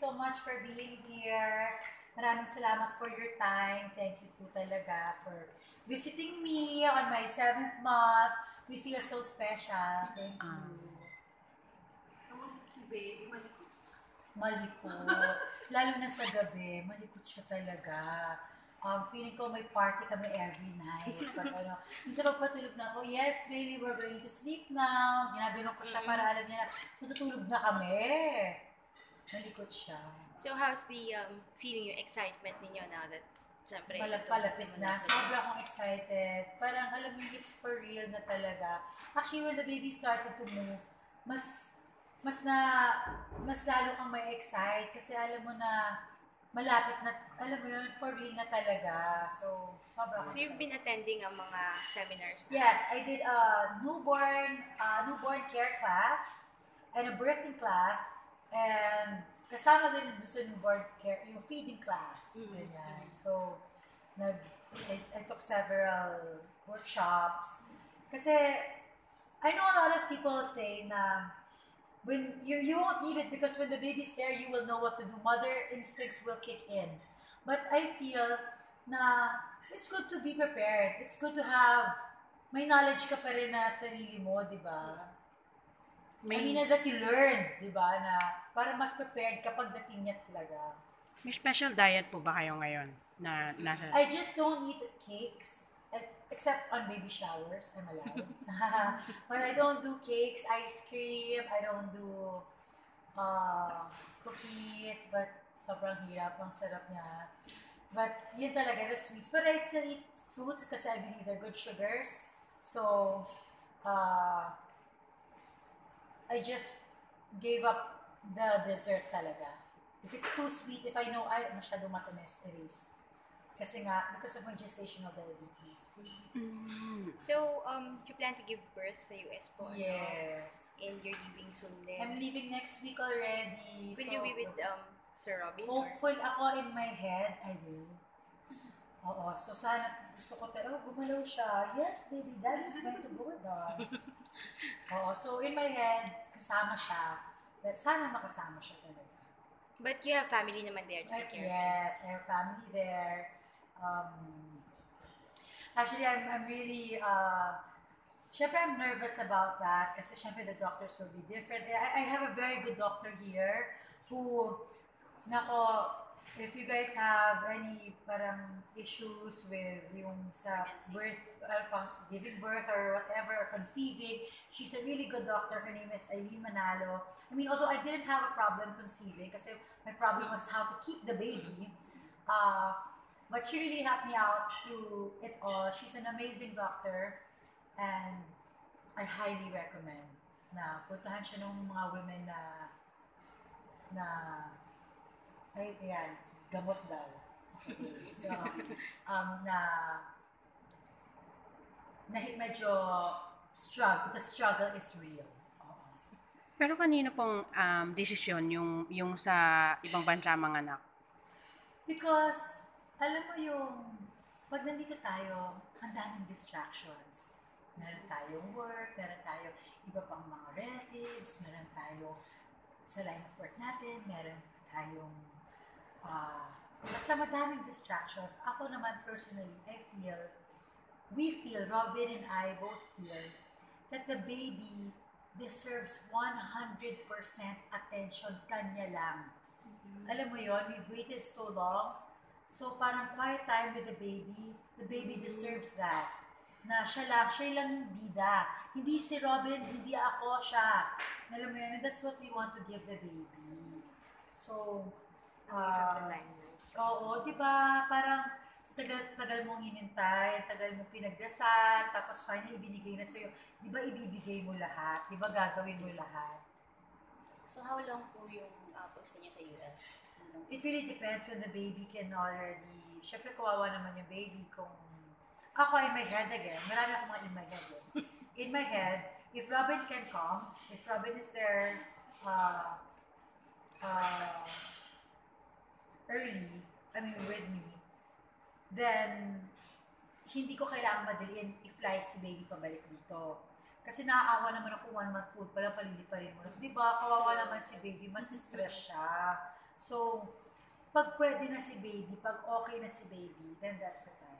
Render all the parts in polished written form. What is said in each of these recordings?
so much for being here. Maraming salamat for your time. Thank you po talaga for visiting me on my 7th month. We feel so special. Thank you. Kamusta si baby? Malikot. Malikot. Lalo na sa gabi, malikot siya talaga. Feeling ko may party kami every night. Pag ano, minsan pagpatulog na ako, yes baby, we're going to sleep now. Ginaganon ko siya para alam niya na matutulog na kami. Malikot siya. So how's the feeling, yung excitement ninyo now that syempre Palapit na. Sobra akong excited. Parang alam mo, it's for real na talaga. Actually, when the baby started to move, mas lalo kang may excite kasi alam mo na malapit na, alam mo yun, for real na talaga. So, sobrang So you've been attending ang mga seminars na? Yes, I did a newborn care class and a birthing class and kasama din doon sa newborn care, yung feeding class. Ganyan. So, I took several workshops. Kasi, I know a lot of people say na when you won't need it because when the baby's there, you will know what to do. Mother instincts will kick in. But I feel na it's good to be prepared. It's good to have, may knowledge ka pa rin na sarili mo, di ba? I mean that you learn, di ba, na para mas prepared kapag dating niya talaga. May special diet po ba kayo ngayon? Na I just don't eat cakes, except on baby showers, I'm allowed. But I don't do cakes, ice cream, I don't do cookies, but sobrang hirap, ang sarap niya. But yun talaga, the sweets. But I still eat fruits kasi I believe they're good sugars. So, I just gave up the dessert talaga. If it's too sweet, if I know, ay, masyado matamis, erase. Kasi nga, because of my gestational diabetes. So, you plan to give birth sa US po? Yes. And you're leaving soon din? I'm leaving next week already. Will you be with Sir Robin? Hopeful ako in my head, I will. Oo, so sana gusto ko gumalaw siya. Yes, baby, daddy's going to go with us. Oo, so in my head, kasama siya. Sana makasama siya talaga. But you have family naman there to take care of? Yes, I have family there. Actually, I'm really, syempre I'm nervous about that kasi syempre the doctors will be different. I have a very good doctor here who, nako, if you guys have any parang issues with yung sa birth, giving birth or whatever, or conceiving, she's a really good doctor. Her name is Eileen Manalo. I mean, although I didn't have a problem conceiving kasi my problem was how to keep the baby. But she really helped me out through it all. She's an amazing doctor and I highly recommend na puntahan siya ng mga women na ay, ayan, gamot daw. Okay. So, medyo the struggle is real. Pero kanino pong desisyon yung sa ibang bansa mga anak? Because, alam mo yung, pag nandito tayo, ang daming distractions. Meron tayong work, meron tayong iba pang mga relatives, meron tayong sa line of work natin, meron tayong basta madaming distractions. Ako naman personally, we feel, Robin and I both feel, that the baby deserves 100% attention kanya lang. Alam mo yon, we've waited so long. So parang quiet time with the baby deserves that. Na siya lang yung bida. Hindi si Robin, hindi ako, siya. Alam mo yun, and that's what we want to give the baby. So, oo, di ba? Parang tagal mong hinintay, tagal mong pinagdasal, tapos finally ibinigay na sa'yo. Di ba ibibigay mo lahat? Di ba gagawin mo lahat? So how long po yung pagstay niyo sa US? It really depends when the baby can already, syempre kawawa naman yung baby kung, ako in my head again, marami akong mga in my head eh. In my head, if Robin can come, if Robin is there, early, I mean with me, then hindi ko kailangan madaliin i-fly si baby pabalik dito. Kasi naaawa naman ako 1 month old pala, paliliparin mo. Di ba? Kawawa naman si baby, mas stress siya. So, pag pwede na si baby, pag okay na si baby, then that's the time.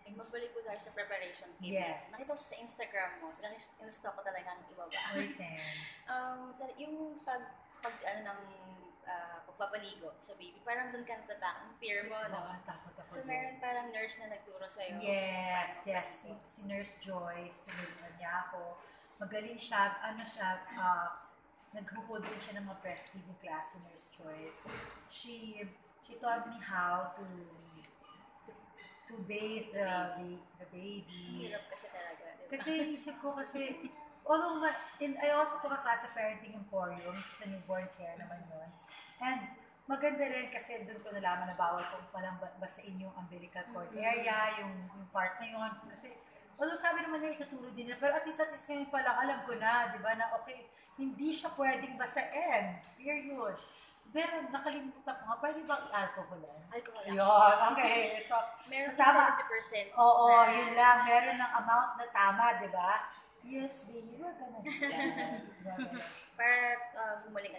Ay, magbalik po tayo sa preparation kit. Yes. Nakita ko sa Instagram mo, in-stock ko talaga ang ibaba. Uy, thanks. Yung pag ano ng pagpapaligo sa baby, parang doon ka natatakot, ang fear mo, no? Oo, takot ako So, doon. meron parang nurse na nagturo sa'yo. Yes, paano yes. Si Nurse Joyce, tinulungan niya ako. Magaling siya, nag-hold din siya ng mga breastfeeding class si Nurse Joyce. She taught me how to bathe the baby. Hirap kasi talaga, di ba? Kasi isip ko kasi, I also took a class of parenting emporium sa newborn care naman yun. And maganda rin kasi doon ko nalaman na bawal kung palang basain yung umbilical cord area, yung part na yun. Kasi, although sabi naman na ituturo din nila, pero at least ngayon pa lang alam ko na, di ba, na okay, hindi siya pwedeng basain. Period. Pero nakalimutan ko nga, pwede bang alcoholan? Alcohol action. Yun, okay. So, Meron so tama. 70%. Oo, na- yun lang. Meron ng amount na tama, di ba? Yes, baby, we're gonna do that. Para gumaling